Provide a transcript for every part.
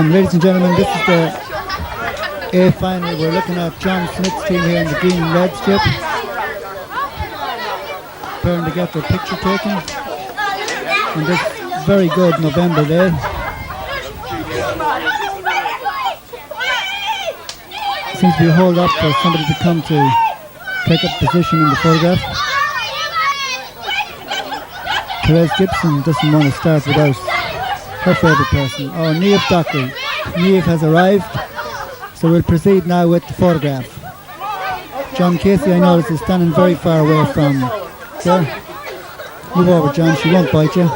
Ladies and gentlemen, this is the A final. We're looking at John Smith's team here in the green and red strip, preparing to get their picture taken on this very good November day. Seems to be a hold up for somebody to come to take up position in the photograph. Therese Gibson doesn't want to start without her favourite person. Oh, Niamh Dockery. Niamh has arrived, so we'll proceed now with the photograph. John Casey, I notice, is standing very far away from there. Move over, John, she won't bite you.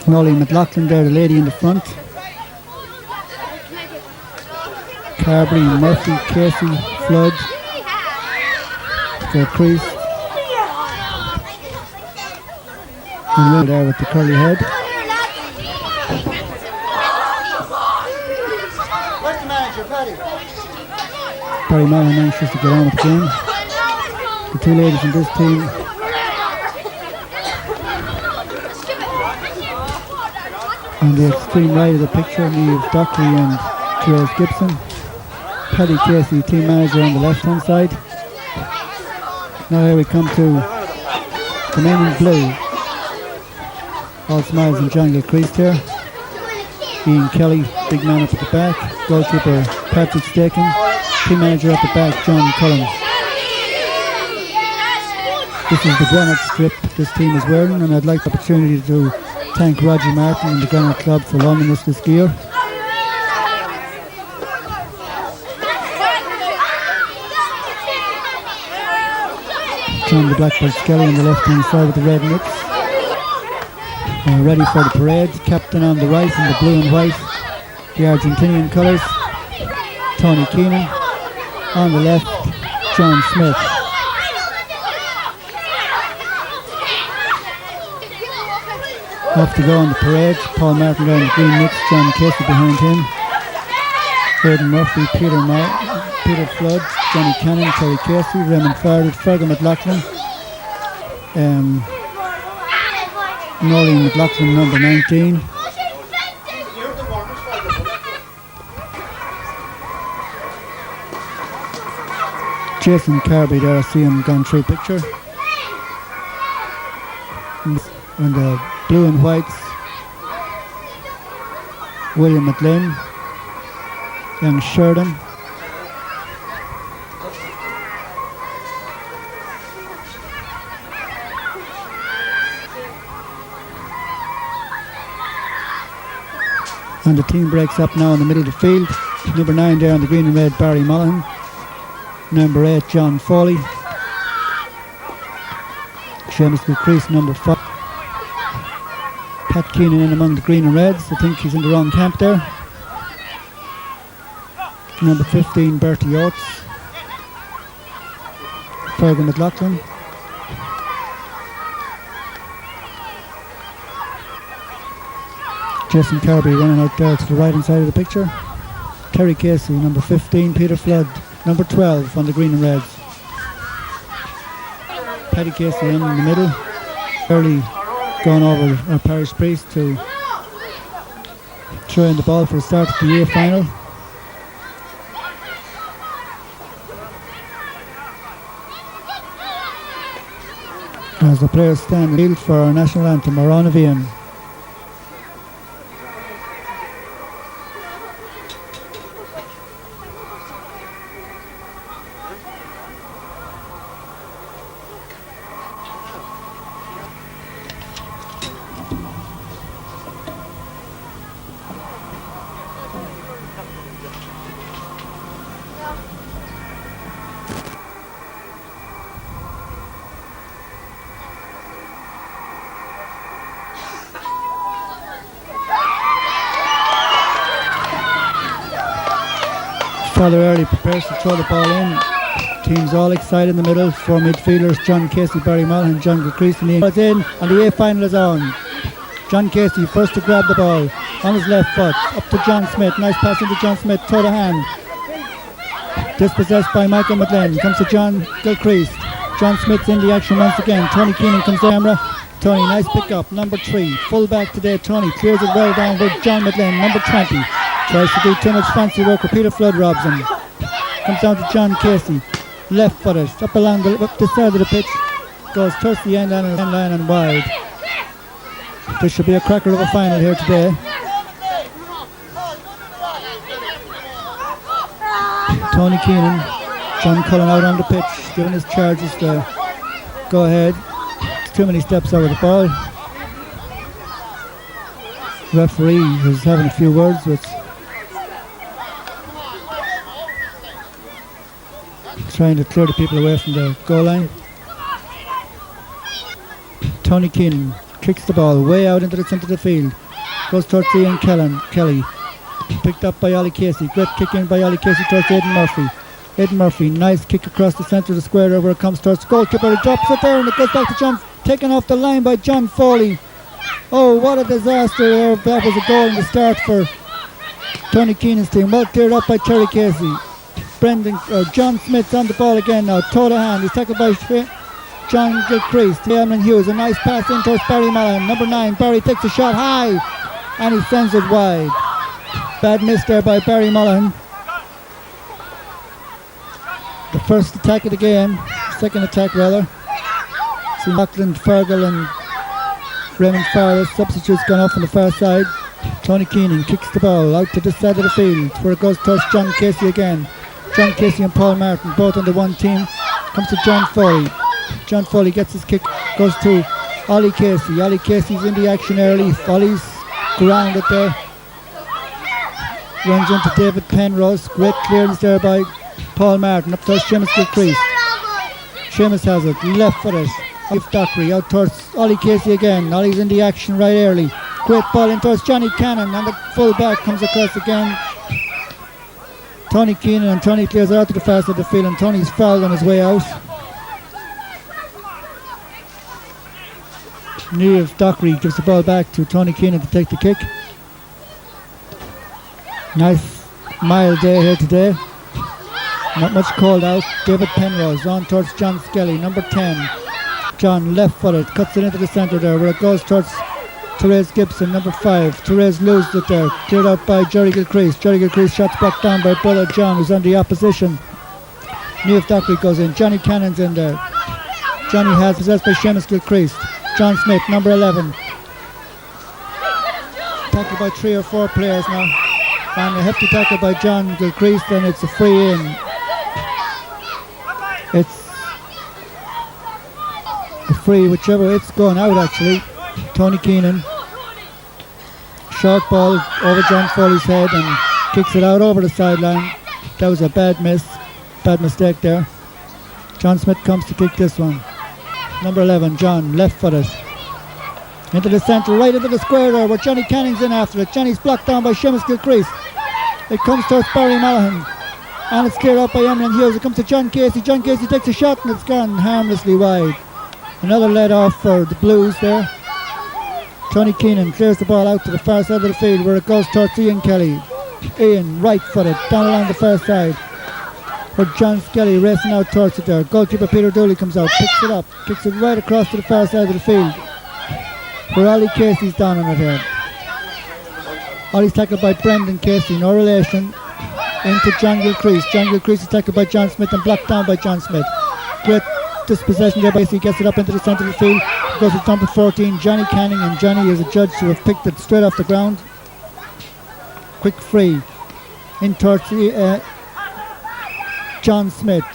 Nolly McLaughlin there, the lady in the front. Carberry, Murphy, Casey, Flood, the Priest, and Will there with the curly head. Where's the manager, Paddy? Barry Mullen anxious to get on with the game. The two ladies in this team. On the extreme right of the picture, Niamh Dockery and Therese Gibson. Paddy Casey, team manager, on the left hand side. Now here we come to the men in blue. All smiles and John Gilchrist here. Ian Kelly, big man up at the back. Goalkeeper Patrick Staken. Team manager up the back, John Cullen. This is the granite strip this team is wearing, and I'd like the opportunity to thank Roger Martin and the Granite Club for loaning us this gear. John the Blackbird Skelly on the left hand side with the red mitts. Ready for the parade. Captain on the right in the blue and white, the Argentinian colours. Tony Keenan. On the left, John Smith. Off to go on the parade. Paul Martin there in the green mix, John Casey behind him. Aidan Murphy, Peter Flood, Johnny Cannon, Terry Casey, Raymond Farded, Fergal McLaughlin, Nolly McLaughlin, number 19. Jason Carby there, I see him gone through picture. And the blue and whites, William McLean, young Sheridan, and the team breaks up now in the middle of the field. Number 9 there on the green and red, Barry Mullen. Number 8, John Foley. Seamus Smith, number 5. Pat Keenan in among the green and reds. I think he's in the wrong camp there. Number 15, Bertie Oates. Fergal McLaughlin. Jason Carby running out there to the right hand side of the picture. Terry Casey, number 15, Peter Flood, number 12 on the green and reds. Paddy Casey in the middle. Early going over our parish priest to throw in the ball for the start of the year final. As the players stand field for our national anthem, Arana Vian. Father Early prepares to throw the ball in. Teams all excited in the middle. 4 midfielders, John Casey, Barry Mullen, John Gilchrist, and Ian. It's in, and the A final is on. John Casey first to grab the ball on his left foot, up to John Smith. Nice pass into John Smith, toe to hand. Dispossessed by Michael Mulryan. Comes to John Gilchrist. John Smith's in the action once again. Tony Keenan comes to camera. Tony, nice pick up. Number 3, full back today. Tony clears it well down with John Mulryan. Number 20 tries to do too much fancy work with Peter Flood robs him. Comes down to John Casey. Left footed, up the side of the pitch. Goes towards the end line and wide. This should be a cracker of a final here today. Tony Keenan, John Cullen out on the pitch, giving his charges to go ahead. Too many steps over the ball. Referee is having a few words with, trying to clear the people away from the goal line. Tony Keenan kicks the ball way out into the centre of the field. Goes towards Ian Kelly. Picked up by Ollie Casey. Great kick in by Ollie Casey towards Aidan Murphy. Aidan Murphy, nice kick across the centre of the square over it comes towards the goalkeeper. He drops it there and it goes back to John, taken off the line by John Foley. Oh, what a disaster there. That was a goal in the start for Tony Keenan's team. Well cleared up by Terry Casey. John Smith's on the ball again now, toe to hand. He's tackled by John Gilchrist. Cameron Hughes, a nice pass in towards Barry Mullen. Number 9, Barry takes a shot high and he sends it wide. Bad miss there by Barry Mullen. The first attack of the game, second attack rather. See Lachlan Fergal and Raymond Farris, substitutes gone off on the far side. Tony Keenan kicks the ball out to this side of the field where it goes towards John Casey again. John Casey and Paul Martin both on the one team. Comes to John Foley. John Foley gets his kick, goes to Ollie Casey. Ollie Casey's in the action early. Foley's grounded there. Runs into David Penrose. Great clearance there by Paul Martin. Up towards Seamus Gilchrist. Seamus has it. Left footed. Dockery out towards Ollie Casey again. Ollie's in the action right early. Great ball in towards Johnny Cannon. And the full back comes across again. Tony Keenan and Tony clears it out to the far side of the field. And Tony's fouled on his way out. Niamh Dockery gives the ball back to Tony Keenan to take the kick. Nice mild day here today. Not much called out. David Penrose on towards John Skelly, number 10. John left footed, cuts it into the centre there where it goes towards Therese Gibson, number 5. Therese loses it there, cleared out by Jerry Gilchrist. Jerry Gilchrist shots back down by brother John, who's on the opposition. Niamh Dockery goes in. Johnny Cannon's in there. Johnny has possessed by Seamus Gilchrist. John Smith, number 11. Tackled by 3 or 4 players now. And a hefty tackle by John Gilchrist, and it's a free in. It's a free, whichever, it's going out actually. Tony Keenan. Short ball over John Foley's head and kicks it out over the sideline. That was a bad mistake there. John Smith comes to kick this one. Number 11, John, left footed. Into the centre, right into the square there where Johnny Canning's in after it. Johnny's blocked down by Seamus Gilchrist. It comes towards Barry Mullihan. And it's cleared up by Emlyn Hughes. It comes to John Casey. John Casey takes a shot and it's gone harmlessly wide. Another let off for the Blues there. Tony Keenan clears the ball out to the far side of the field where it goes towards Ian Kelly. Ian, right footed, down along the far side. Where John Skelly racing out towards it there. Goalkeeper Peter Dooley comes out, picks it up, kicks it right across to the far side of the field. Where Ollie Casey's down on it here. Ollie's tackled by Brendan Casey, no relation. Into John Gilchrist. John Gilchrist is tackled by John Smith and blocked down by John Smith. Great dispossession there by Casey, gets it up into the centre of the field. Goes to number 14, Johnny Canning, and Johnny is a judge who have picked it straight off the ground. Quick free. In towards John Smith.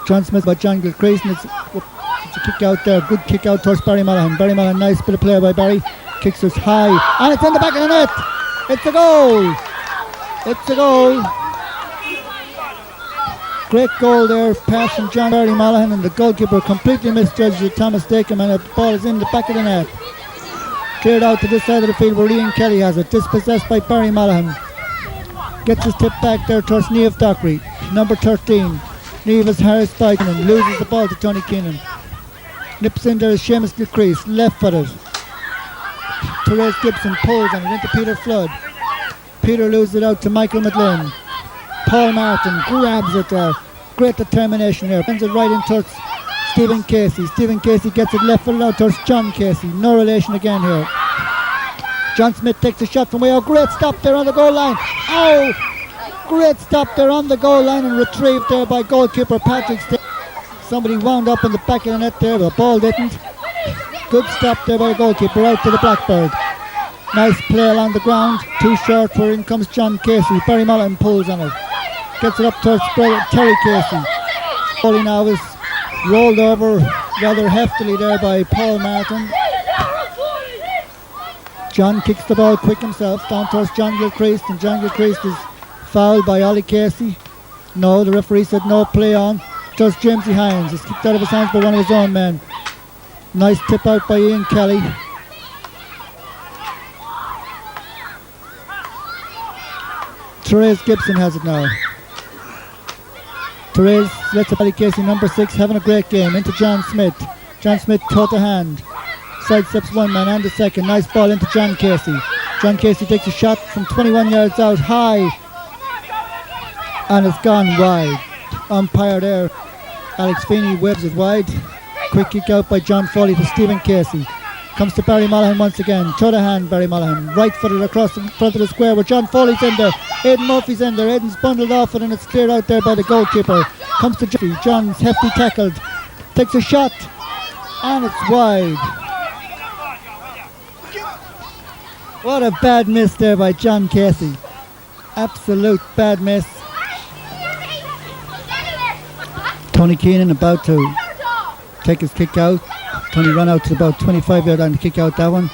John Smith by John Gilchrist, and it's a kick out there, good kick out towards Barry Mullihan. Barry Mullihan, nice bit of play by Barry. Kicks us high, and it's in the back of the net. It's a goal. It's a goal. Great goal there, pass from John Barry Mullihan, and the goalkeeper completely misjudged it. Thomas Dakem, and the ball is in the back of the net. Cleared out to this side of the field where Ian Kelly has it, dispossessed by Barry Mullihan. Gets his tip back there towards Niamh Dockery, number 13. Niamh is harassed by and loses the ball to Tony Keenan. Nips in there is Seamus Gilchrist, left footed. Therese Gibson pulls on it into Peter Flood. Peter loses it out to Michael McLean. Paul Martin grabs it there. Great determination there. Sends it right in towards Stephen Casey. Stephen Casey gets it left footed out towards John Casey. No relation again here. John Smith takes a shot from way out. Great stop there on the goal line. Oh! Great stop there on the goal line and retrieved there by goalkeeper Patrick Stick. Somebody wound up in the back of the net there, but the ball didn't. Good stop there by the goalkeeper out to the Blackbird. Nice play along the ground. Too short for in comes John Casey. Barry Mullen pulls on it. Gets it up towards Terry Casey. Goalie now is rolled over rather heftily there by Paul Martin. John kicks the ball quick himself down towards John Gilchrist, and John Gilchrist is fouled by Ollie Casey. No, the referee said no play on. Towards Jamesy Hines. It's kicked out of his hands by one of his own men. Nice tip out by Ian Kelly. Therese Gibson has it now. Therese lets it by Casey, number 6, having a great game. Into John Smith. John Smith toe to hand. Sidesteps one man and the second. Nice ball into John Casey. John Casey takes a shot from 21 yards out high. And it's gone wide. Umpire there. Alex Feeney webs it wide. Quick kick out by John Foley to Stephen Casey. Comes to Barry Mullihan once again. Toe to hand Barry Mullihan. Right footed across in front of the square where John Foley's in there. Aidan Murphy's in there. Aidan's bundled off it and it's cleared out there by the goalkeeper. Comes to Jeffy. John's hefty tackled. Takes a shot. And it's wide. What a bad miss there by John Casey. Absolute bad miss. Tony Keenan about to take his kick out. Tony run out to about 25 yard line to kick out that one.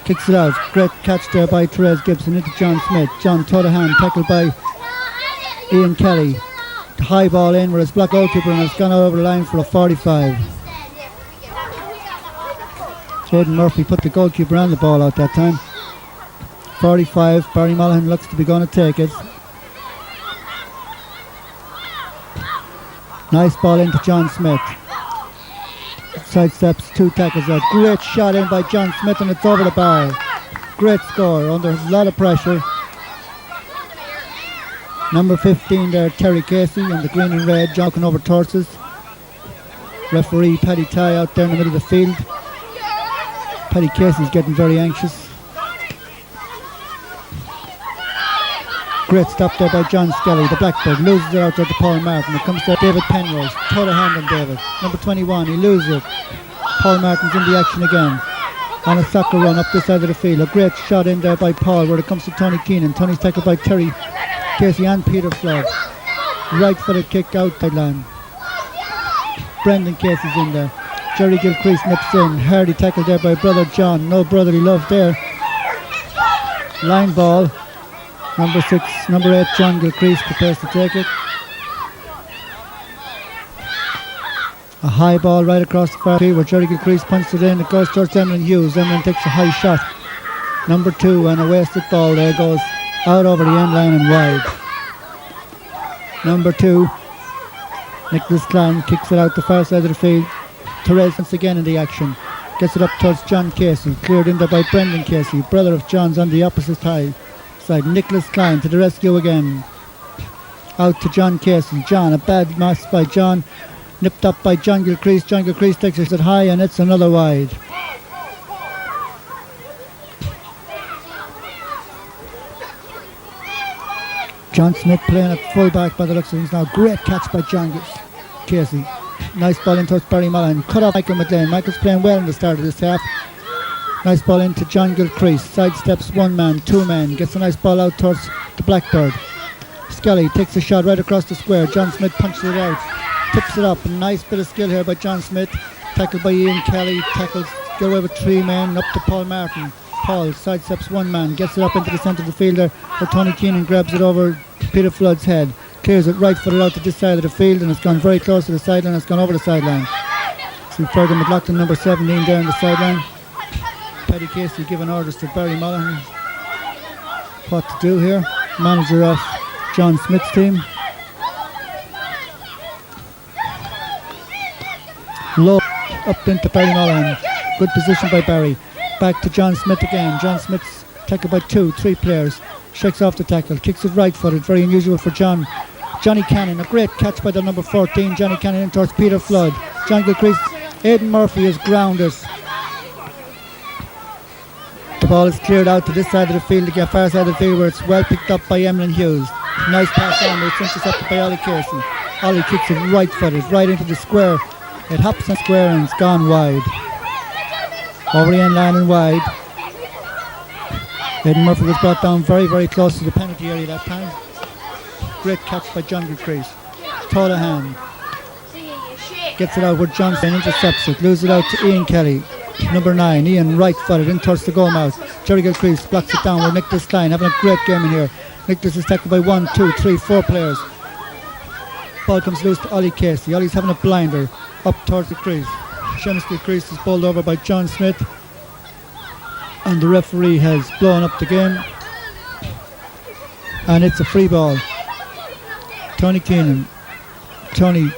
Kicks it out. Great catch there by Therese Gibson into John Smith. John toe to hand, tackled by Ian Kelly. The high ball in where it's blocked goalkeeper and it's gone over the line for a 45. Aidan Murphy put the goalkeeper on the ball out that time. 45. Barry Mullihan looks to be going to take it. Nice ball into John Smith. Sidesteps, 2 tackles out. Great shot in by John Smith and it's over the bar. Great score under a lot of pressure. Number 15 there, Terry Casey on the green and red, jogging over torches. Referee Paddy Ty out there in the middle of the field. Paddy Casey's getting very anxious. Great stop there by John Skelly. The Blackbird loses it out there to Paul Martin. It comes to David Penrose. Toe to hand on David. Number 21, he loses it. Paul Martin's in the action again. On a soccer run up this side of the field. A great shot in there by Paul where it comes to Tony Keenan. Tony's tackled by Terry Casey and Peter Flood. Right footed kick out sideline. Brendan Casey's in there. Jerry Gilchrist nips in. Hardy tackled there by brother John. No brotherly love there. Line ball. Number 6, number 8, John Gilchrist prepares to take it. A high ball right across the far field where Jerry Gilchrist punches it in. It goes towards Emlyn Hughes. Emlyn takes a high shot. Number 2 and a wasted ball there goes out over the end line and wide. Number 2, Nicholas Klein kicks it out the far side of the field. Therese once again in the action. Gets it up towards John Casey. Cleared in there by Brendan Casey, brother of John's on the opposite side. Nicholas Klein to the rescue again. Out to John Casey. John, a bad miss by John. Nipped up by John Gilchrist. John Gilchrist takes it high and it's another wide. John Smith playing at full back by the looks of things now. Great catch by John Casey. Nice ball in towards Barry Mullihan. Cut off Michael McLean. Michael's playing well in the start of this half. Nice ball into John Gilchrist. Sidesteps 1 man, 2 men. Gets a nice ball out towards the Blackbird. Skelly takes a shot right across the square. John Smith punches it out. Tips it up. A nice bit of skill here by John Smith. Tackled by Ian Kelly. Tackles, get away with 3 men. Up to Paul Martin. Paul sidesteps 1 man. Gets it up into the centre of the field there. Where Tony Keenan grabs it over Peter Flood's head. Clears it right footed out to this side of the field. And it's gone very close to the sideline. It's gone over the sideline. See Fergal McLaughlin, number 17 there on the sideline. Paddy Casey giving orders to Barry Mullihan what to do here. Manager of John Smith's team. Low up into Barry Mullihan. Good position by Barry. back to John Smith again. John Smith's tackled by 2-3 players. Shakes off the tackle, kicks it right-footed, very unusual for Johnny Cannon. A great catch by the number 14, Johnny Cannon, in towards Peter Flood. John Gilcrease, Aidan Murphy is grounded. The ball is cleared out to this side of the field, to get far side of the field, where it's well picked up by Emlyn Hughes. Nice pass on, it's intercepted by Ollie Casey. Ollie kicks it right-footed, right into the square. It hops on square and it's gone wide. Over the end line and wide. Aidan Murphy was brought down very, very close to the penalty area that time. Great catch by John Gilcrease. Taller hand. Gets it out with Johnson, intercepts it, loses it out to Ian Kelly. Number 9, Ian right-footed in towards the goal mouth. Jerry Gilcrease blocks it down with Nicholas Klein, having a great game in here. Nicholas is tackled by 1, 2, 3, 4 players. Ball comes loose to Ollie Casey. Ollie's having a blinder up towards the crease. Seamus Gilcrease is bowled over by John Smith. And the referee has blown up the game. And it's a free ball. Tony Keenan. Tony.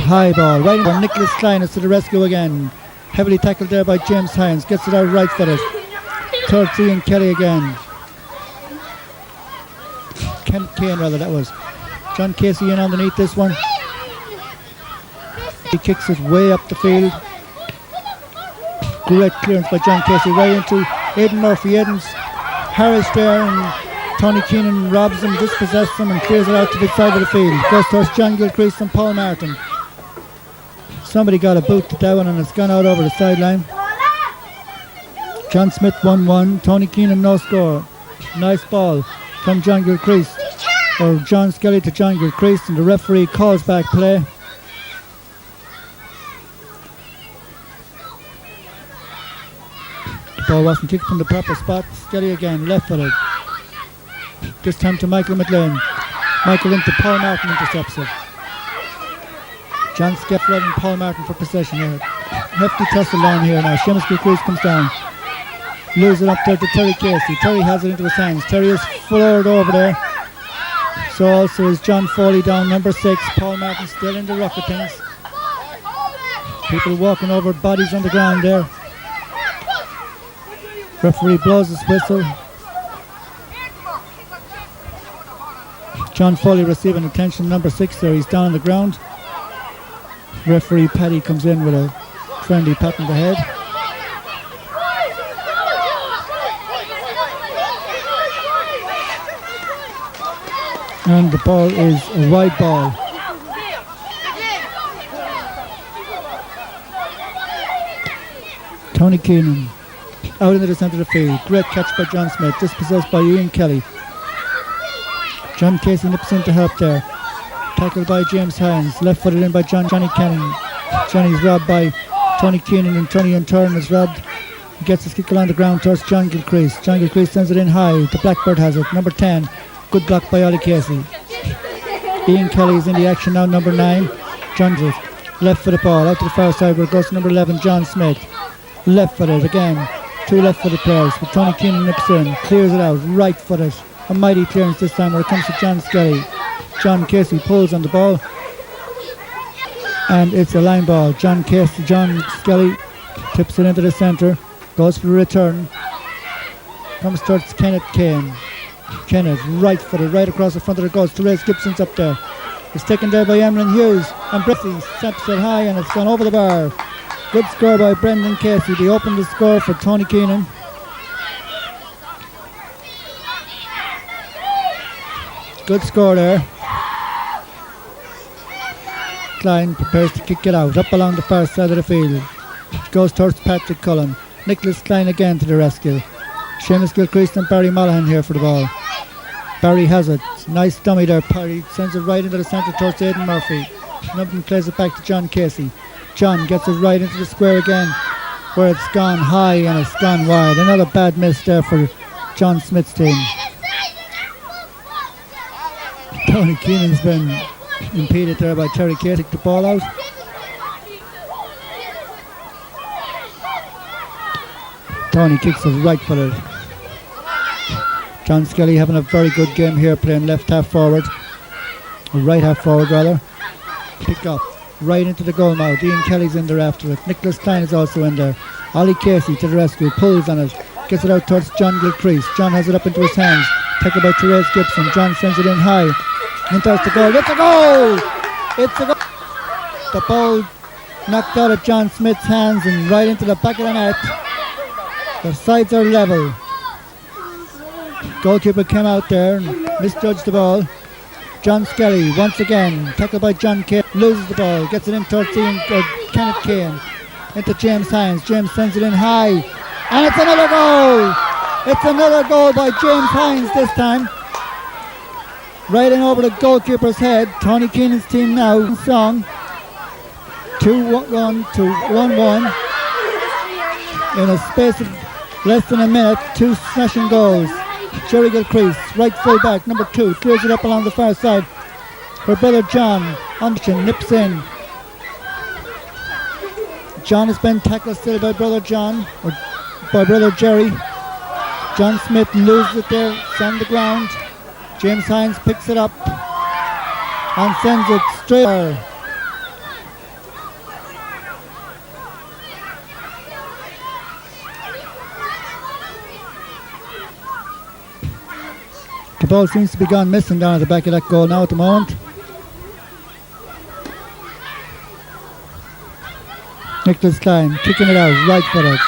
High ball. Right in Nicholas Klein is to the rescue again. Heavily tackled there by James Hines. Gets it out right footed. Towards Ian Kelly again. Kenneth Kane rather, that was. John Casey in underneath this one. He kicks it way up the field. Great clearance by John Casey right into Aidan Murphy. Aidan's Harris there, and Tony Keenan robs him, dispossesses him, and clears it out to the side of the field. Goes towards John Gilcrease and Paul Martin. Somebody got a boot to that one and it's gone out over the sideline. John Smith 1-1. Tony Keenan no score. Nice ball from John Gilcrease, or John Skelly to John Gilcrease, and the referee calls back play. The ball wasn't kicked from the proper spot. Skelly again, left-footed. This time to Michael McLean. Michael into Paul Martin, intercepts it. John Skelly and Paul Martin for possession here. Hefty tussle down here now. Seamus Gilcrease comes down. Loses it up there to Terry Casey. Terry has it into his hands. Terry is floored over there. So also is John Foley down, number 6. Paul Martin still in the ruck of things. People walking over, bodies on the ground there. Referee blows his whistle. John Foley receiving attention, number 6 there. He's down on the ground. Referee Paddy comes in with a friendly pat on the head. And the ball is a wide ball. Tony Keenan out into the centre of the field. Great catch by John Smith, dispossessed by Ian Kelly. John Casey nips in to help there. Tackled by James Hines, left footed in by Johnny Cannon. Johnny's robbed by Tony Keenan, and Tony in turn is robbed. He gets his kick along the ground towards John Gilcrease. John Gilcrease sends it in high. The Blackbird has it, number 10. Good block by Ollie Casey. Ian Kelly is in the action now, number 9. John left footed ball out to the far side where it goes to number 11, John Smith. Left footed again. 2 left footed players, but Tony Keenan nips in, clears it out, right footed. A mighty clearance this time where it comes to John Skelly. John Casey pulls on the ball, and it's a line ball. John Skelly tips it into the centre, goes for the return, comes towards Kenneth Kane. Kenneth right footed, right across the front of the goal. Therese Gibson's up there. It's taken there by Emlyn Hughes, and Breffy steps it high, and it's gone over the bar. Good score by Brendan Casey. They opened the score for Tony Keenan. Good score there. Klein prepares to kick it out, up along the far side of the field. It goes towards Patrick Cullen. Nicholas Klein again to the rescue. Seamus Gilcrease and Barry Mollahan here for the ball. Barry has it. Nice dummy there. Barry sends it right into the centre towards Aidan Murphy. Numpton plays it back to John Casey. John gets it right into the square again, where it's gone high and it's gone wide. Another bad miss there for John Smith's team. Tony Keenan's been impeded there by Terry Casey. Take the ball out. Tony kicks it right footed. John Skelly having a very good game here, playing left half forward, or right half forward rather. Pick up right into the goal mouth. Ian Kelly's in there after it. Nicholas Klein is also in there. Ollie Casey to the rescue, pulls on it, gets it out towards John Gilcrease. John has it up into his hands, tackled by Therese Gibson. John sends it in high, in towards the goal. It's a goal! It's a goal! The ball knocked out of John Smith's hands and right into the back of the net. The sides are level. Goalkeeper came out there and misjudged the ball. John Skelly once again, tackled by John Kane, loses the ball, gets it in towards Kenneth Kane, into James Hines. James sends it in high, and it's another goal! It's another goal by James Hines this time. Right in over the goalkeeper's head. Tony Keenan's team now song 2-1 to 1-1 in a space of less than a minute. Two smashing goals. Jerry Gilcrease, right full back, number 2, clears it up along the far side. Her brother John nips in. John has been tackled still by brother John, or by brother Jerry. John Smith loses it there, it's on the ground. James Hines picks it up and sends it straight. The ball seems to be gone missing down at the back of that goal now at the moment. Nicholas Klein kicking it out, right footed.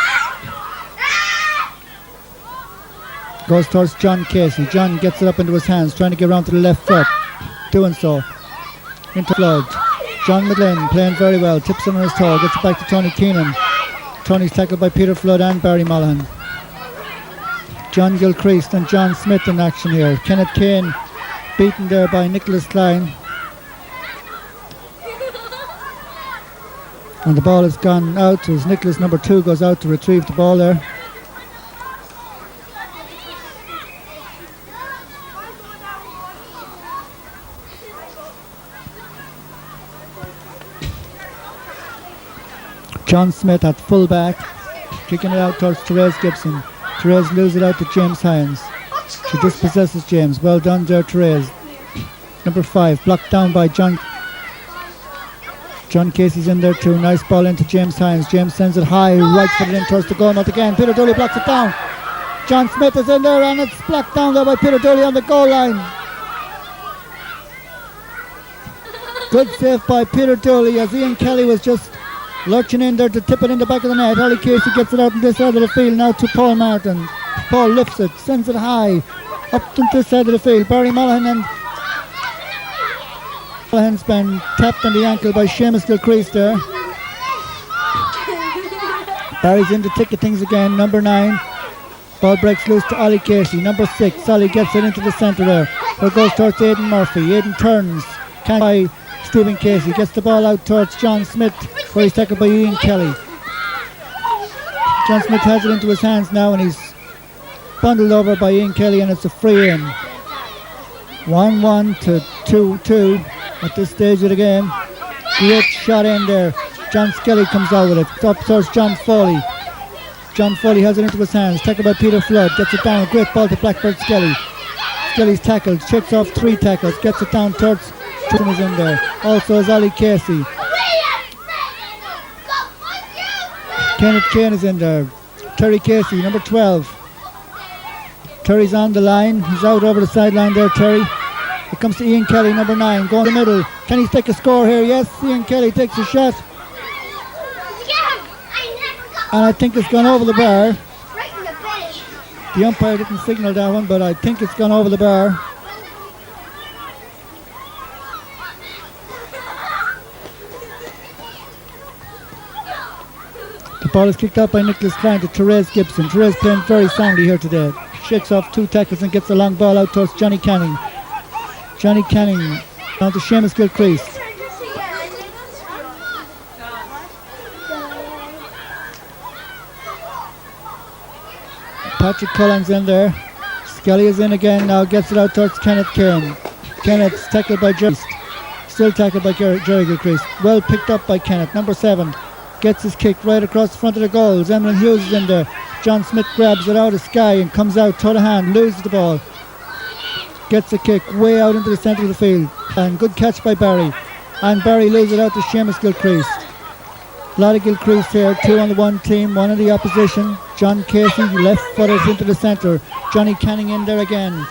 Goes towards John Casey. John gets it up into his hands, trying to get around to the left foot. Doing so. Into Flood. John McGlynn playing very well. Tips on his toe. Gets it back to Tony Keenan. Tony's tackled by Peter Flood and Barry Mullihan. John Gilcrease and John Smith in action here. Kenneth Kane beaten there by Nicholas Klein. And the ball has gone out as Nicholas number 2 goes out to retrieve the ball there. John Smith at full back, kicking it out towards Therese Gibson. Therese loses it out to James Hines. She dispossesses James. Well done there, Therese. Number 5, blocked down by John. John Casey's in there too. Nice ball into James Hines. James sends it high, right footed in towards the goal mouth again. Peter Dooley blocks it down. John Smith is in there and it's blocked down there by Peter Dooley on the goal line. Good save by Peter Dooley as Ian Kelly was just lurching in there to tip it in the back of the net. Ollie Casey gets it out on this side of the field now to Paul Martin. Paul lifts it, sends it high, up to this side of the field. Barry Mullihan and Mullihan's been tapped on the ankle by Seamus Gilcrease there. Barry's in to ticket things again, number 9. Ball breaks loose to Ollie Casey, number 6. Ollie gets it into the centre there. It goes towards Aidan Murphy. Aidan turns, can't by Stephen Casey, gets the ball out towards John Smith, where he's tackled by Ian Kelly. John Smith has it into his hands now and he's bundled over by Ian Kelly and it's a free in. 1-1 to 2-2 at this stage of the game. Great shot in there. John Skelly comes out with it. It's up towards John Foley. John Foley has it into his hands, tackled by Peter Flood, gets it down, a great ball to Blackbird Skelly. Skelly's tackled, checks off 3 tackles, gets it down towards is in there. Also is Ollie Casey. Kenneth Kane is in there. Terry Casey, number 12. Terry's on the line. He's out over the sideline there, Terry. It comes to Ian Kelly, number 9, going to the middle. Can he take a score here? Yes, Ian Kelly takes a shot. And I think it's gone over the bar. The umpire didn't signal that one, but I think it's gone over the bar. The ball is kicked out by Nicholas Klein to Therese Gibson. Therese playing very soundly here today. Shakes off 2 tackles and gets the long ball out towards Johnny Canning. Johnny Canning down to Seamus Gilcrease. Patrick Cullen's in there. Skelly is in again now, gets it out towards Kenneth Kane. Kenneth's tackled by Jerry. Still tackled by Jerry Gilcrease. Well picked up by Kenneth. Number 7 gets his kick right across the front of the goals. Emlyn Hughes is in there. John Smith grabs it out of Sky and comes out, toe to hand, loses the ball. Gets a kick way out into the centre of the field. And good catch by Barry. And Barry lays it out to Seamus Gilcrease. A lot of Gilcrease here, 2 on the one team, 1 on the opposition. John Casey, left footers into the centre. Johnny Canning in there again.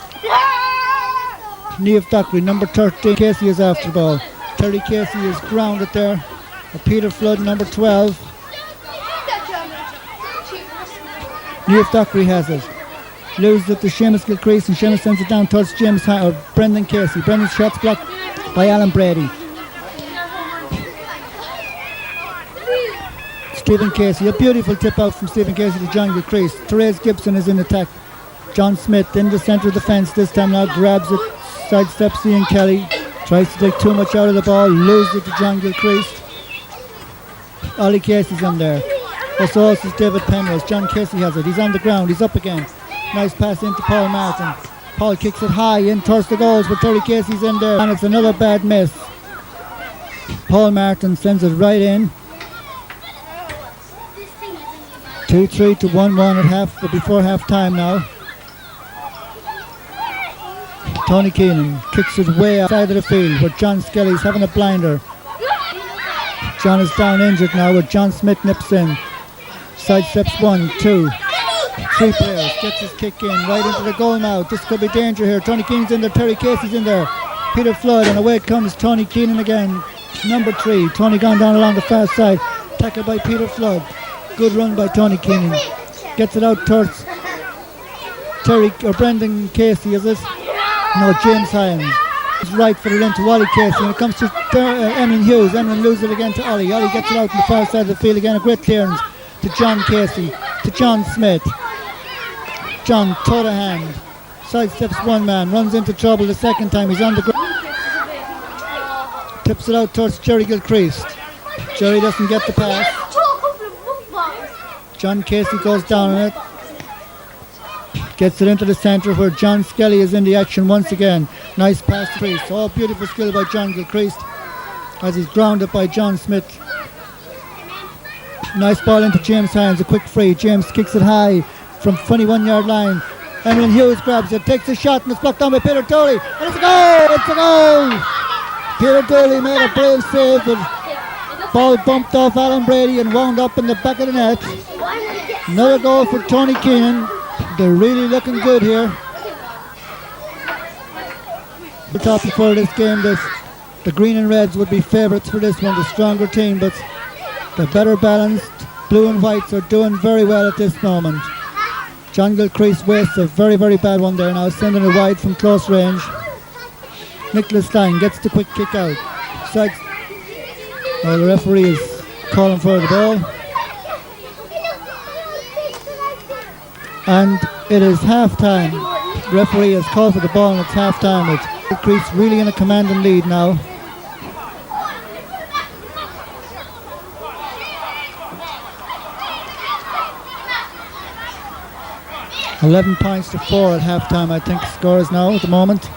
Niamh Dockery, number 13. Casey is after the ball. Terry Casey is grounded there. Peter Flood, number 12. Niamh Dockery has it. Loses it to Seamus Gilcrease, and Seamus sends it down towards Brendan Casey. Brendan's shot's blocked by Alan Brady. Stephen Casey, a beautiful tip out from Stephen Casey to John Gilcrease. Therese Gibson is in attack. John Smith in the centre of the fence this time now, grabs it, sidesteps Ian Kelly, tries to take too much out of the ball, loses it to John Gilcrease. Ollie Casey's in there. Also is David Penrose. John Casey has it. He's on the ground. He's up again. Nice pass into Paul Martin. Paul kicks it high in towards the goals, but Terry Casey's in there, and it's another bad miss. Paul Martin sends it right in. 2-3 to 1-1 before half time now. Tony Keenan kicks it way outside of the field, but John Skelly's having a blinder. John is down injured now, but John Smith nips in. Sidesteps 1, 2, 3 players. Gets his kick in right into the goal now. This could be danger here. Tony Keenan's in there. Terry Casey's in there. Peter Flood, and away comes Tony Keenan again. Number 3. Tony gone down along the far side. Tackled by Peter Flood. Good run by Tony Keenan. Gets it out towards Brendan Casey, is it? No, James Hyams. He's right footed into Ollie Casey, and it comes to Emin Hughes. Emin loses it again to Ollie. Ollie gets it out on the far side of the field again. A great clearance to John Casey, to John Smith. John, toe to hand. Sidesteps one man, runs into trouble the second time. He's on the ground. Tips it out towards Jerry Gilcrease. Jerry doesn't get the pass. John Casey goes down on it. Gets it into the centre where John Skelly is in the action once again. Nice pass to Priest. Oh, beautiful skill by John Gilcrease as he's grounded by John Smith. Nice ball into James Hyams, a quick free. James kicks it high from 21-yard line. Emin Hughes grabs it, takes a shot, and it's blocked down by Peter Dooley. And it's a goal! It's a goal! Peter Dooley made a brave save, but ball bumped off Alan Brady and wound up in the back of the net. Another goal for Tony Keenan. They're really looking good here. We thought before this game that the Green and Reds would be favourites for this one, the stronger team, but the better balanced Blue and Whites are doing very well at this moment. John Gilcrease wastes a very, very bad one there now, sending it wide from close range. Nicholas Stein gets the quick kick out. The referee is calling for the ball. And it is half-time. The referee has called for the ball and it's half-time. It's Gilcrease really in a commanding lead now. $11 points to 4 at half-time, I think the score is now at the moment.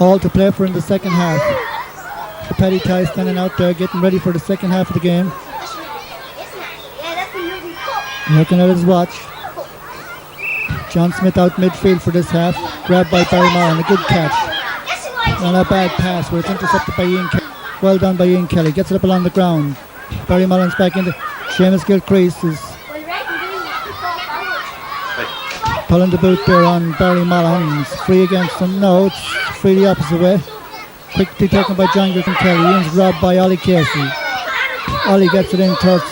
All to play for in the second half. The Petty Tie standing out there getting ready for the second half of the game. Looking at his watch. John Smith out midfield for this half. Grabbed by Barry Mullen. A good catch. And a bad pass where it's intercepted by Ian Kelly. Well done by Ian Kelly. Gets it up along the ground. Barry Mullen's back into Seamus Gilcrease is pulling the boot there on Barry Mullen. It's free against him. No, it's free the opposite way. Quickly taken by John Griffin Kelly. Ian's robbed by Ollie Casey. Ollie gets it in towards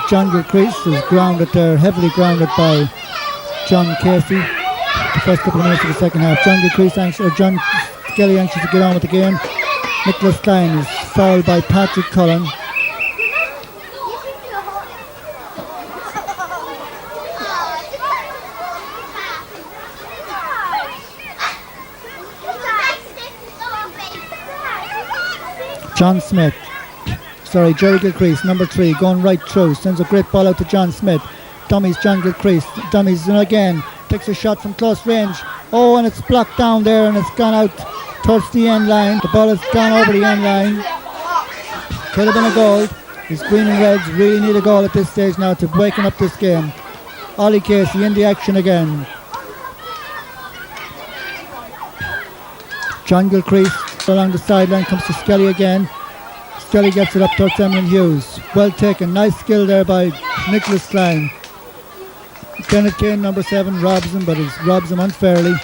John Gilcrease is grounded there, heavily grounded by John Casey. The first couple of minutes of the second half. John Skelly anxious to get on with the game. Nicholas Stein is fouled by Patrick Cullen. Jerry Gilcrease, number 3, going right through, sends a great ball out to John Smith. Dummies John Gilcrease, dummies again, takes a shot from close range. Oh, and it's blocked down there and it's gone out towards the end line. The ball has gone over the end line. Could have been a goal. His green and reds really need a goal at this stage now to breaking up this game. Ollie Casey in the action again. John Gilcrease along the sideline, comes to Skelly again. Skelly gets it up towards Emlyn Hughes. Well taken, nice skill there by Nicholas Klein. Kenneth Kane, number 7, robs him, but he robs him unfairly.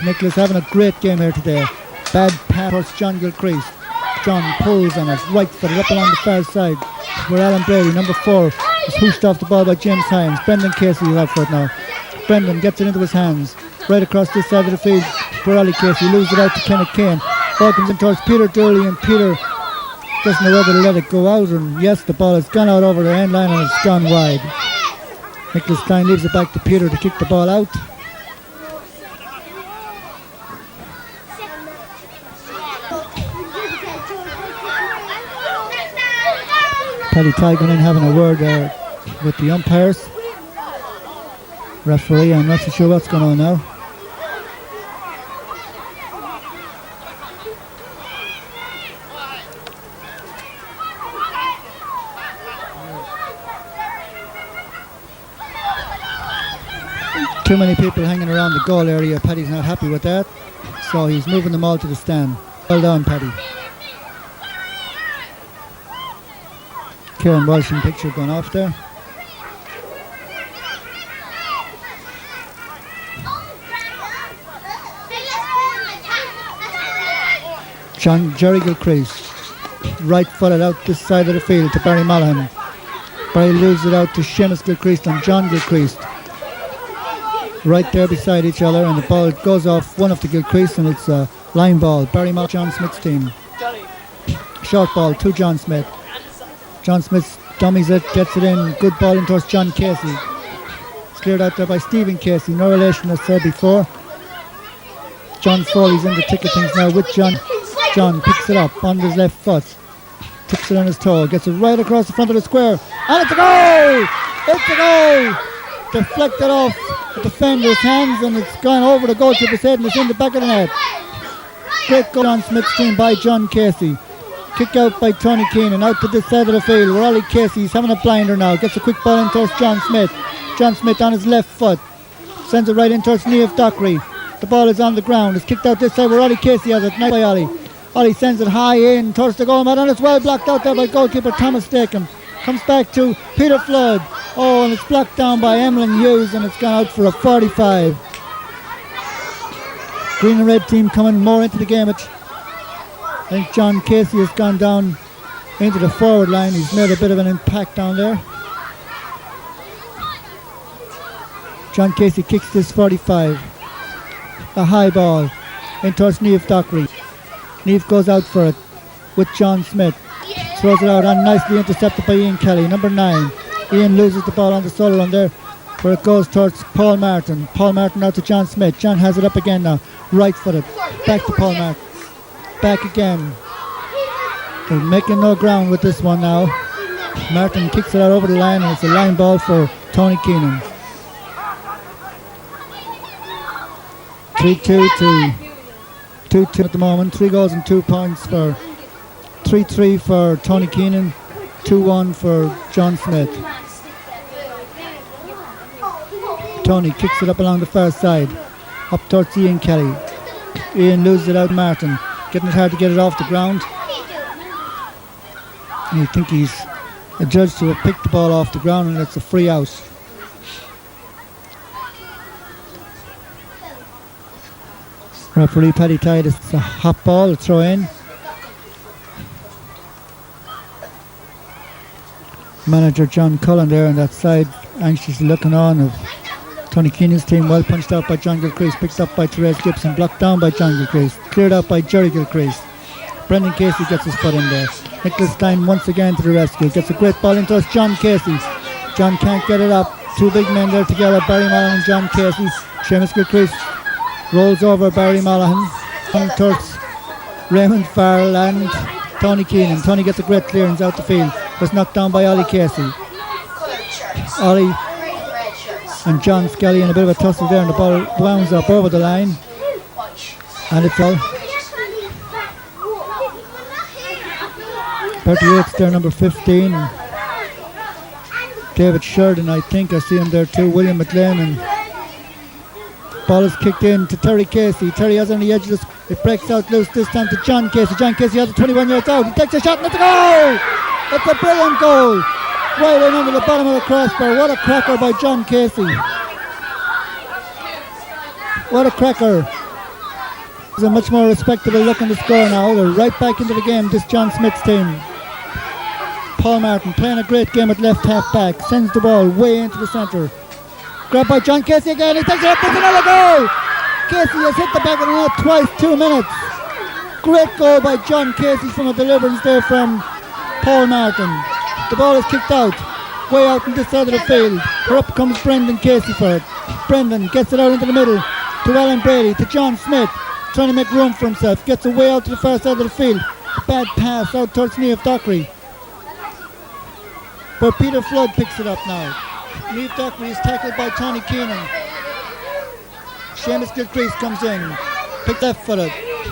Nicholas having a great game here today. Bad pass towards John Gilcrease. John pulls on it, right footed up along the far side, where Alan Brady, number 4, is hooshed off the ball by James Hines. Brendan Casey is out for it now. Brendan gets it into his hands, right across this side of the field for Ollie Casey. Loses it out to Kenneth Kane. Ball comes in towards Peter Dooley, and Peter doesn't know whether to let it go out, and yes, the ball has gone out over the end line and it's gone wide. Nicholas Klein leaves it back to Peter to kick the ball out. Paddy Tygon in having a word with the umpires. Referee, I'm not so sure what's going on now. Too many people hanging around the goal area. Paddy's not happy with that, so he's moving them all to the stand. Well done, Paddy. Kieran Walsh in picture going off there. Jerry Gilcrease, right footed out this side of the field to Barry Mullihan. Barry loses it out to Seamus Gilcrease and John Gilcrease. Right there beside each other, and the ball goes off one of the Gilcrease, and it's a line ball. Barry Mullihan, John Smith's team. Short ball to John Smith. John Smith dummies it, gets it in. Good ball in towards John Casey. It's cleared out there by Stephen Casey. No relation, as said before. John Foley's in the thick of things now with John. John picks it up on his left foot. Tips it on his toe. Gets it right across the front of the square. And it's a goal! It's a goal! Deflected off the defender's hands, and it's gone over the goalkeeper's head, and it's in the back of the net. Great goal on Smith's team by John Casey. Kick out by Tony Keenan, out to this side of the field where Ollie Casey's having a blinder now. Gets a quick ball in towards John Smith. John Smith on his left foot. Sends it right in towards Niamh Dockery. The ball is on the ground. It's kicked out this side where Ollie Casey has it. Nice by Ollie. Ollie sends it high in towards the goal mat, and it's well blocked out there by goalkeeper Thomas Stakem. Comes back to Peter Flood. Oh, and it's blocked down by Emlyn Hughes, and it's gone out for a 45. Green and red team coming more into the game. I think John Casey has gone down into the forward line. He's made a bit of an impact down there. John Casey kicks this 45. A high ball in towards Niamh Dockery. Niamh goes out for it with John Smith. Throws it out and nicely intercepted by Ian Kelly, number 9. Ian loses the ball on the solo run there, where it goes towards Paul Martin. Paul Martin out to John Smith. John has it up again now. Right footed. Back to Paul Martin. Back again. They're making no ground with this one now. Martin kicks it out over the line, and it's a line ball for Tony Keenan. 3-2 to 2-2 at the moment. 3 goals and 2 points for 3-3 for Tony Keenan, 2-1 for John Smith. Tony kicks it up along the far side, up towards Ian Kelly. Ian loses it out to Martin. Getting it hard to get it off the ground. And you think he's adjudged to have picked the ball off the ground, and it's a free out. Referee Paddy Tide, it's a hot ball, a throw in. Manager John Cullen there on that side, anxiously looking on of Tony Keenan's team. Well punched out by John Gilcrease, picked up by Therese Gibson, blocked down by John Gilcrease, cleared out by Jerry Gilcrease. Brendan Casey gets his foot in there. Nicholas Stein once again to the rescue, gets a great ball into us, John Casey. John can't get it up. 2 big men there together, Barry Mullihan and John Casey. Seamus Gilcrease rolls over Barry Mullihan, coming towards Raymond Farrell and Tony Keenan. Tony gets a great clearance out the field. Was knocked down by Ollie Casey. Ollie and John Skelly in a bit of a tussle there, and the ball wounds up over the line. And it's all 38's there, number 15. David Sheridan, I think. I see him there too. William McLean. And ball is kicked in to Terry Casey. Terry has on the edge of this. It breaks out loose this time to John Casey. John Casey has it 21 yards out. He takes a shot and it's a goal! It's a brilliant goal! Right in under the bottom of the crossbar. What a cracker by John Casey. What a cracker. It's a much more respectable look in the score now. They're right back into the game, this John Smith's team. Paul Martin playing a great game at left half back. Sends the ball way into the centre. Grabbed by John Casey again. He takes it up. There's another goal. Casey has hit the back of the net twice, 2 minutes. Great goal by John Casey from a deliverance there from Paul Martin. The ball is kicked out, way out on this side of the field. Up comes Brendan Casey for it. Brendan gets it out into the middle to Alan Brady, to John Smith, trying to make room for himself. Gets it way out to the far side of the field. Bad pass out towards Niamh Dockery. But Peter Flood picks it up now. Niamh Dockery is tackled by Tony Keenan. Seamus Gilcrease comes in, picks left footed,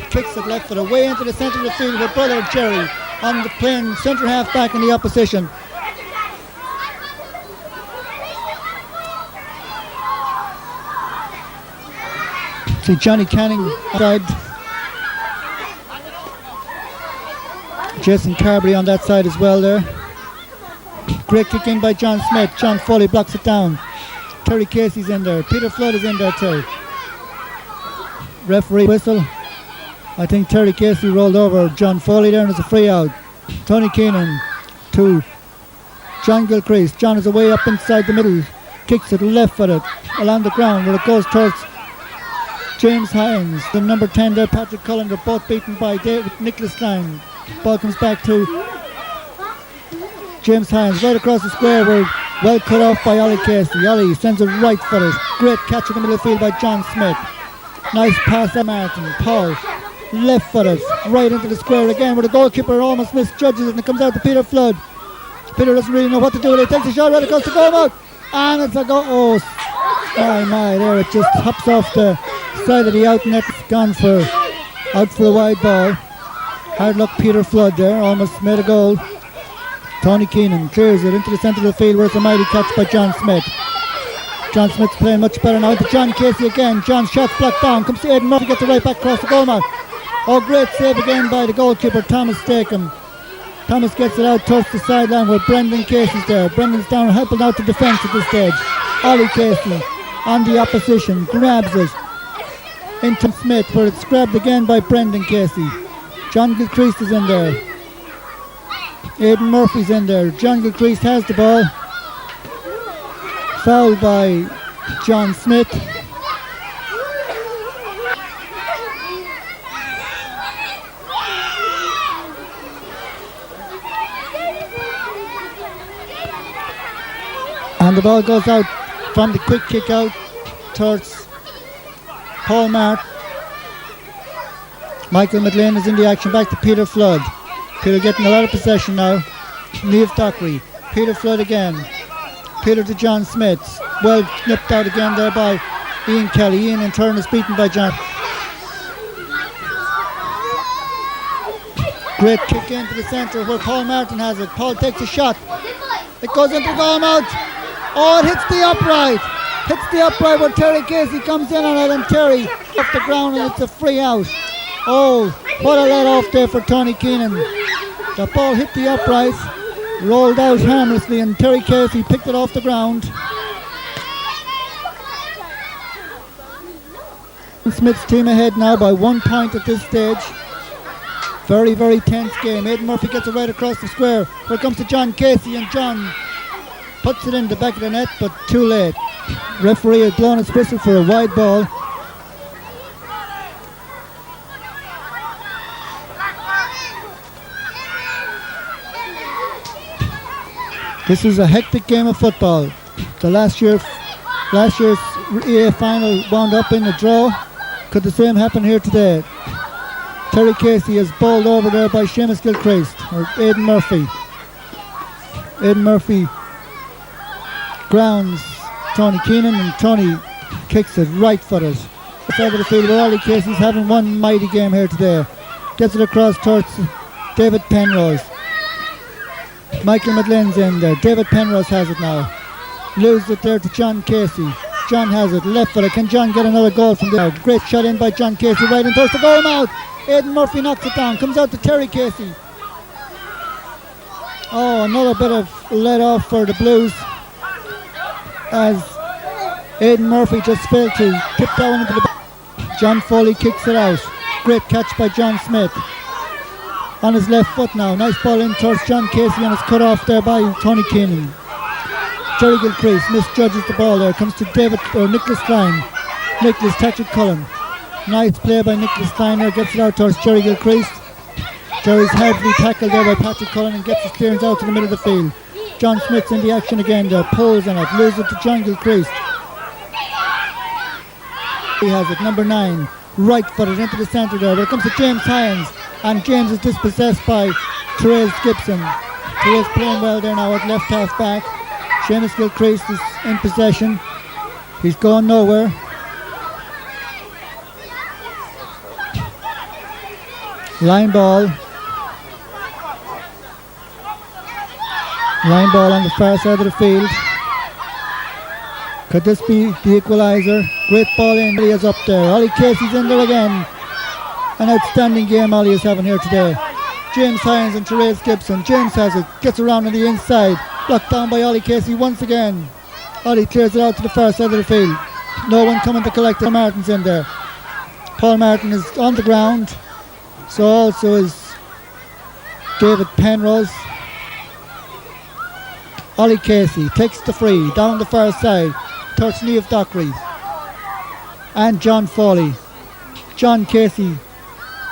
kicks it left footed, way into the centre of the field with brother Jerry on the playing centre half back in the opposition. See Johnny Canning outside. Jason Carberry on that side as well there. Great kick in by John Smith. John Foley blocks it down. Terry Casey's in there. Peter Flood is in there too. Referee whistle. I think Terry Casey rolled over John Foley there and it's a free out. Tony Keenan to John Gilcrease. John is away up inside the middle. Kicks it left footed along the ground where it goes towards James Hines. The number 10 there, Patrick Cullen. They're both beaten by Nicholas Lang. Ball comes back to James Hines right across the square. We're well cut off by Ollie Casey. Ollie sends it right footed. Great catch in the middle of the field by John Smith. Nice pass to Martin. Paul left footed right into the square again where the goalkeeper almost misjudges it and it comes out to Peter Flood. Peter doesn't really know what to do with it. He takes a shot right across the goal mouth and it's a goal. Oh my, there it just hops off the side of the out net. It's gone out for a wide ball. Hard luck Peter Flood there, almost made a goal. Tony Keenan clears it into the centre of the field where it's a mighty catch by John Smith. John Smith's playing much better now to John Casey again. John's shot's blocked down. Comes to Aidan Murphy, gets it right back across the goal mouth. Oh, great save again by the goalkeeper, Thomas Stakem. Thomas gets it out towards the sideline where Brendan Casey's there. Brendan's down helping out the defence at this stage. Ollie Casey on the opposition, grabs it into Smith where it's grabbed again by Brendan Casey. John Gilcrease is in there. Aidan Murphy's in there. John Gilcrease has the ball. Fouled by John Smith. And the ball goes out from the quick kick out towards Paul Martin. Michael McLean is in the action, back to Peter Flood. Peter getting a lot of possession now. Niamh Dockery. Peter Flood again. Peter to John Smith. Well nipped out again there by Ian Kelly. Ian in turn is beaten by John. Great kick into the centre where Paul Martin has it. Paul takes a shot. It goes into the goal mouth. Oh, it hits the upright. Hits the upright where Terry Casey comes in on it and Terry off the ground and it's a free out. Oh, what a let off there for Tony Keenan. The ball hit the upright, rolled out harmlessly and Terry Casey picked it off the ground. Smith's team ahead now by 1 point at this stage. Very, very tense game. Aidan Murphy gets it right across the square. Here comes to John Casey and John puts it in the back of the net but too late. Referee has blown his whistle for a wide ball. This is a hectic game of football. The last year's EA final wound up in a draw. Could the same happen here today? Terry Casey is bowled over there by Seamus Gilcrease or Aidan Murphy. Aidan Murphy grounds Tony Keenan and Tony kicks it right footed. The side of the field where Ollie Casey's having one mighty game here today. Gets it across towards David Penrose. Michael McLean's in there. David Penrose has it now. Loses it there to John Casey. John has it, left footer. Can John get another goal from there? Great shot in by John Casey, right in towards the goal mouth. Aidan Murphy knocks it down, comes out to Terry Casey. Oh, another bit of let off for the Blues as Aidan Murphy just failed to tip that one into the back. John Foley kicks it out. Great catch by John Smith. On his left foot now. Nice ball in towards John Casey and it's cut off there by Tony Keenan. Jerry Gilcrease misjudges the ball there. Comes to Nicholas Klein. Nicholas touches Cullen. Nice play by Nicholas Klein there. Gets it out towards Jerry Gilcrease. Jerry's heavily tackled there by Patrick Cullen and gets his clearance out to the middle of the field. John Smith's in the action again there. Pulls on it. Loses it to John Gilcrease. He has it. Number 9. Right footed into the centre there. But it comes to James Hines. And James is dispossessed by Therese Gibson. Therese playing well there now at left half back. Seamus Gilcrease is in possession. He's going nowhere. Line ball. Line ball on the far side of the field. Could this be the equaliser? Great ball in. He is up there. Ollie Casey's in there again. An outstanding game Ollie is having here today. James Hines and Therese Gibson. James has it. Gets around on the inside. Blocked down by Ollie Casey once again. Ollie clears it out to the far side of the field. No one coming to collect it. Paul Martin's in there. Paul Martin is on the ground. So also is David Penrose. Ollie Casey takes the free down the far side towards Niamh Dockery and John Foley. John Casey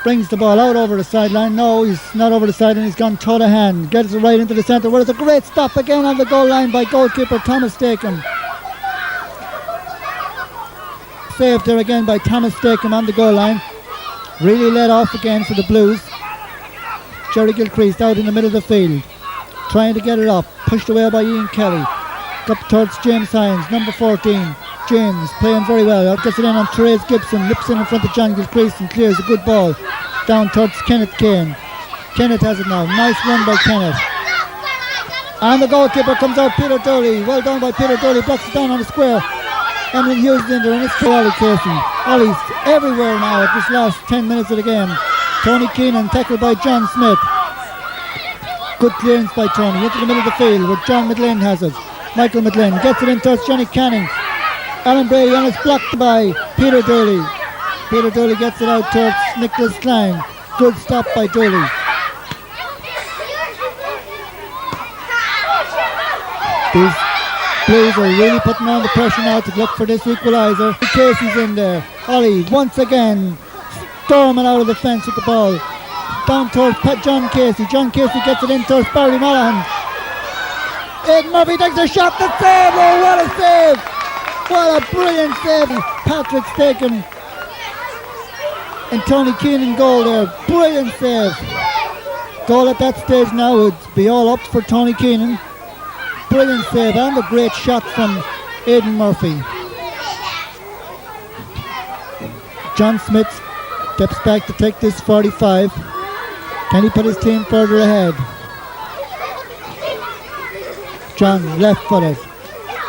brings the ball out over the sideline. No, he's not over the sideline. He's gone toe to hand. Gets it right into the centre where it's a great stop again on the goal line by goalkeeper Thomas Stakem. Saved there again by Thomas Stakem on the goal line. Really let off again for the Blues. Jerry Gilcrease out in the middle of the field. Trying to get it up. Pushed away by Ian Kelly. Up towards James Hines, number 14. James playing very well. Gets it in on Therese Gibson. Lips in front of John Gilcrease and clears a good ball. Down towards Kenneth Kane. Kenneth has it now. Nice run by Kenneth. And the goalkeeper comes out, Peter Dooley. Well done by Peter Dooley. Blocks it down on the square. Emily Hughes is in there and it's Ollie Casey. Ollie's everywhere now at this last 10 minutes of the game. Tony Keenan tackled by John Smith. Good clearance by Tony into the middle of the field where John McLean has it. Michael McLean gets it in towards Johnny Canning. Alan Brady and it's blocked by Peter Dooley. Peter Dooley gets it out towards Nicholas Klein. Good stop by Dooley. These Blues are really putting on the pressure now to look for this equaliser. Casey's in there. Ollie once again storming out of the fence with the ball. Down towards John Casey. John Casey gets it in towards Barry Monaghan. Aidan Murphy takes a shot. The save! Oh, what a save! What a brilliant save! Patrick Stakem and Tony Keenan goal there. Brilliant save. Goal at that stage now would be all up for Tony Keenan. Brilliant save and a great shot from Aidan Murphy. John Smith steps back to take this 45. Can he put his team further ahead? John left footed.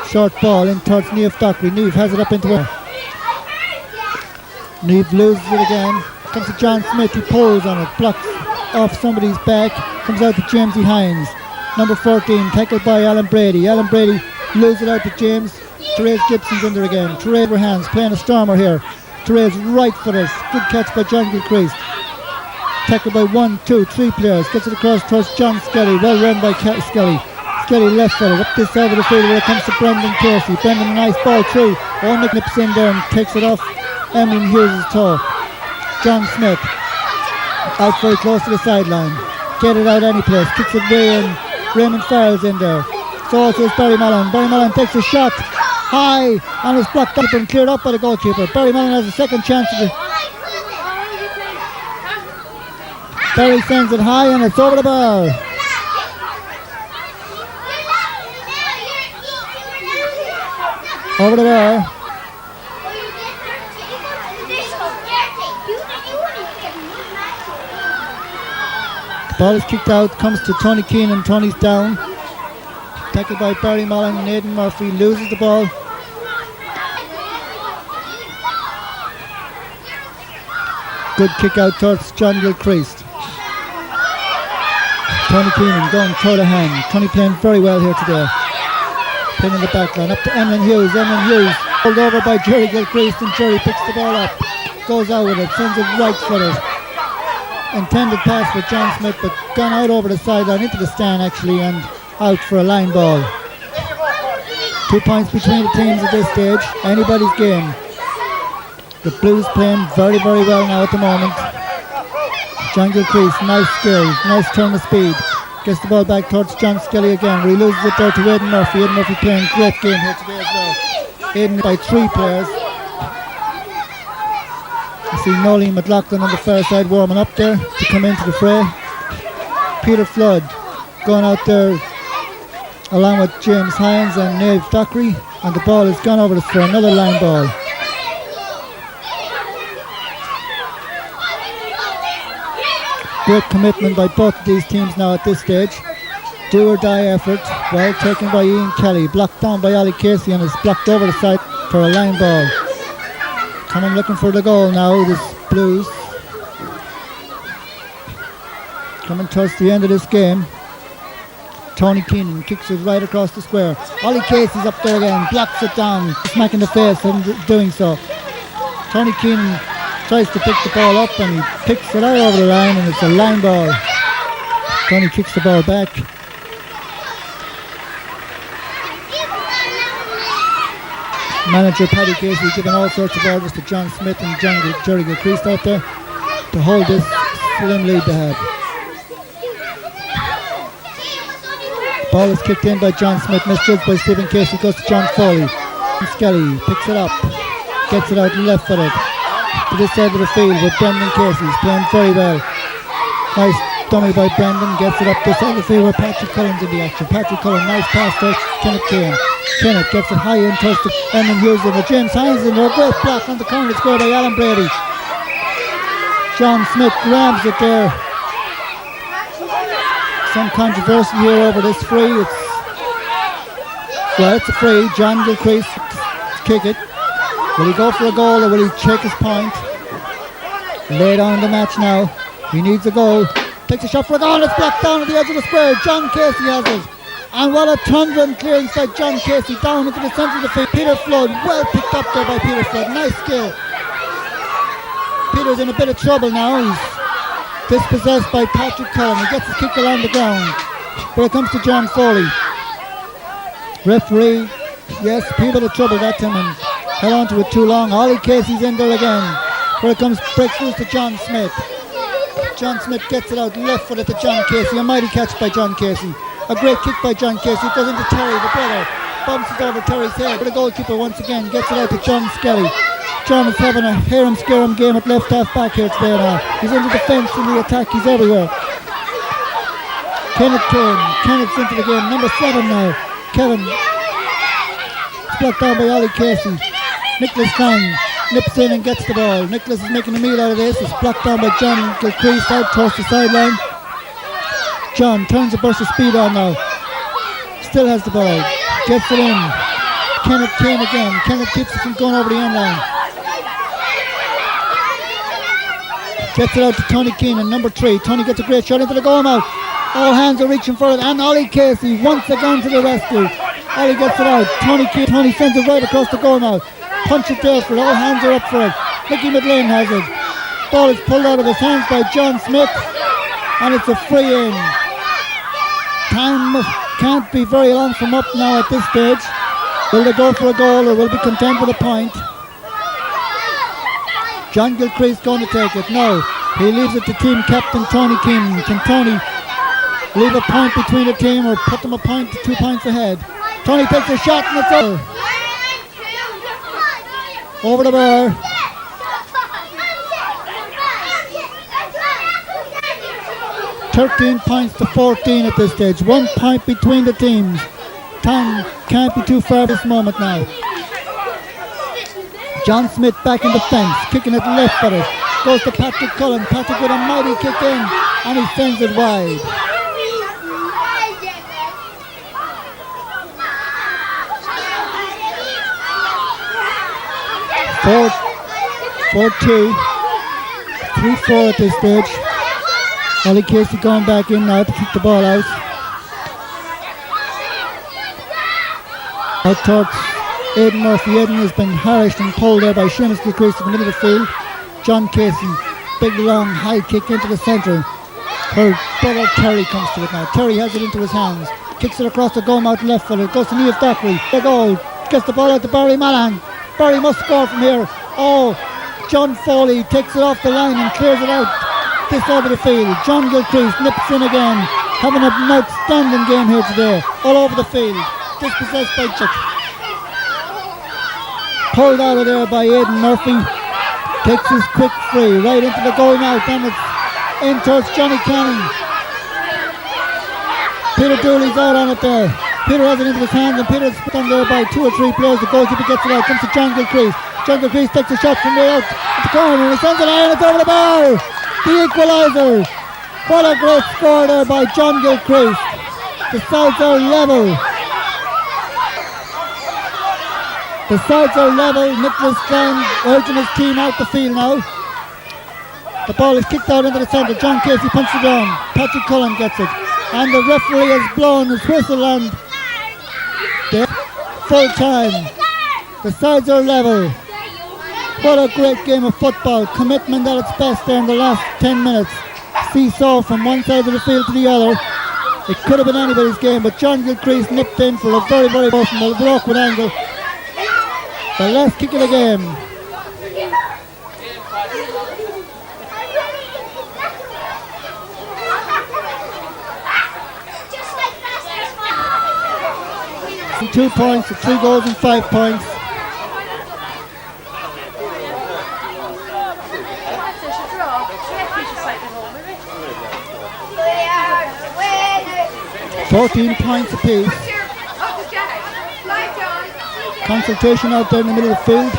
Short ball in towards Niamh Dockery. Niamh has it up into her. Niamh loses it again. Comes to John Smith. He pulls on it. Blocks off somebody's back. Comes out to Jamesy Hines. Number 14, tackled by Alan Brady. Alan Brady loses it out to James. Therese Gibson's in there again. Therese her hands, playing a stormer here. Therese right footed. Good catch by John Gilcrease. Tackled by 1, 2, 3 players. Gets it across towards John Skelly. Well run by Skelly. Skelly left footed up this side of the field where it comes to Brendan Casey. Brendan a nice ball through. Nick nips in there and takes it off Emily Hughes' toe. John Smith out very close to the sideline. Get it out any place. Kicks it way in. Raymond Farrell's in there. So also is Barry Mullen. Barry Mullen takes a shot high and is blocked up and cleared up by the goalkeeper. Barry Mullen has a second chance. Barry sends it high and it's over the bar. Over the bar. The ball is kicked out, comes to Tony Keenan. Tony's down. Tackled by Barry Mullen. Aidan Murphy loses the ball. Good kick out towards John Gilchrist. Tony Keenan going through the hand. Tony playing very well here today. Playing in the back line. Up to Emlyn Hughes. Emlyn Hughes pulled over by Jerry Gilchrist, and Jerry picks the ball up. Goes out with it. Sends it right footed. Intended pass for John Smith, but gone out over the sideline into the stand actually, and out for a line ball. 2 points between the teams at this stage. Anybody's game. The Blues playing very, very well now at the moment. John Gilchrist, nice skill, nice turn of speed. Gets the ball back towards John Skelly again, where he loses it there to Aidan Murphy. Aidan Murphy playing great game here today as well. Aidan by 3 players. I see Nolan McLaughlin on the far side warming up there to come into the fray. Peter Flood going out there along with James Hines and Niamh Dockery, and the ball has gone over for another line ball. Great commitment by both of these teams now at this stage. Do or die effort, well taken by Ian Kelly, blocked down by Ollie Casey, and is blocked over the side for a line ball. Coming looking for the goal now, this Blues. Coming towards the end of this game. Tony Keenan kicks it right across the square. Ollie Casey's up there again, blocks it down, smacking the face and doing so. Tony Keenan tries to pick the ball up, and he picks it out over the line, and it's a line ball. Tony kicks the ball back. Manager Paddy Casey giving all sorts of orders to John Smith and Jerry Gilchrist out there to hold this slim lead they have. Ball is kicked in by John Smith, misjudged by Stephen Casey, goes to John Foley. Skelly picks it up, gets it out left footed to this side of the field with Brendan Casey. He's playing very well. Nice dummy by Brendan, gets it up this side of the field with Patrick Cullen's in the action. Patrick Cullen, nice pass to Kenneth Kane. Kenneth gets it high in towards the Emlyn Hughes in there. James Hines in there, great block on the corner square by Alan Brady. John Smith grabs it there. Some controversy here over this free. It's a free. John Gilchrist kick it. Will he go for a goal, or will he check his point? Late on in the match now. He needs a goal. Takes a shot for a goal. It's blocked down at the edge of the square. John Casey has it. And what a thundering clearance by John Casey down into the centre of the field. Peter Flood, well picked up there by Peter Flood. Nice skill. Peter's in a bit of trouble now. He's dispossessed by Patrick Cullen. He gets his kick along the ground. But it comes to John Foley. Referee, yes, Peter in trouble that time and held on to it too long. Ollie Casey's in there again. Where it comes, breaks loose to John Smith. John Smith gets it out left footed to John Casey. A mighty catch by John Casey. A great kick by John Casey. It goes into Terry, the brother. Bumps it over Terry's head. But the goalkeeper once again gets it out to John Skelly. John is having a harum-scarum game at left half back here today now. He's in the defence, in the attack, he's everywhere. Kenneth Kane. Kenneth's into the game. Number 7 now. Kevin. It's blocked down by Ollie Casey. Nicholas Kang nips in and gets the ball. Nicholas is making a meal out of this. It's blocked down by John Gilchrist out towards the sideline. John turns a burst of speed on now. Still has the ball. Gets it in. Kenneth Kane again. Kenneth keeps it from going over the end line. Gets it out to Tony Keenan, number 3. Tony gets a great shot into the goal mouth. All hands are reaching for it, and Ollie Casey once again to the rescue. Ollie gets it out. Tony sends it right across the goal mouth. Punch it there for it. All hands are up for it. Mickey McLean has it. Ball is pulled out of his hands by John Smith, and it's a free in. Time can't be very long from up now at this stage. Will they go for a goal, or will be content with a point? John Gilchrist going to take it. No, he leaves it to team captain Tony Keenan. Can Tony leave a point between the team, or put them a point to 2 points ahead? Tony takes a shot, and it's over. Over the bar. (13-14) at this stage. 1 point between the teams. Time can't be too far at this moment now. John Smith back in the fence, kicking it left for it. Goes to Patrick Cullen. Patrick with a mighty kick in, and he sends it wide. 4-2. 3-4 at this stage. Ollie Casey going back in now to kick the ball out. Out towards Aidan Murphy. Aidan has been harassed and pulled there by Seamus Smith in the middle of the field. John Casey, big long high kick into the centre. Her brother Terry comes to it now. Terry has it into his hands. Kicks it across the goal mouth left foot. It goes to Niamh Dockery. The goal. Gets the ball out to Barry Mallahan. Barry must score from here. Oh, John Foley takes it off the line and clears it out this side of the field. John Gilcrease nips in again. Having an outstanding game here today. All over the field. Dispossessed by Chick. Pulled out of there by Aidan Murphy. Takes his quick free right into the goal mouth, and it's in towards Johnny Canning. Peter Dooley's out on it there. Peter has it into his hands, and Peter's put on there by 2 or 3 players. The goalkeeper gets it out. Comes to John Gilcrease. John Gilcrease takes a shot from way out at the corner, and he sends it out, and it's over the bar. The equaliser. What a great score there by John Gilcrease. The sides are level. The sides are level. Nicholas Klein urging his team out the field now. The ball is kicked out into the centre. John Casey punches it on. Patrick Cullen gets it. And the referee has blown his whistle, and full time. The sides are level. What a great game of football. Commitment at its best there in the last 10 minutes. Seesaw from one side of the field to the other. It could have been anybody's game, but John Gilcrease nipped in for a very, very awkward angle. The last kick of the game. From 2 points to 3 goals and 5 points. $14 points apiece. Consultation out there in the middle of the field.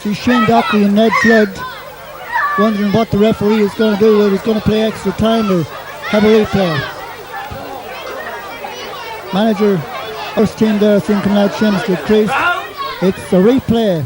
See Shane Dockery and Ned Flood wondering what the referee is going to do, whether he's going to play extra time or have a replay. Manager, first team there, seen coming out, Seamus Gilcrease. It's a replay.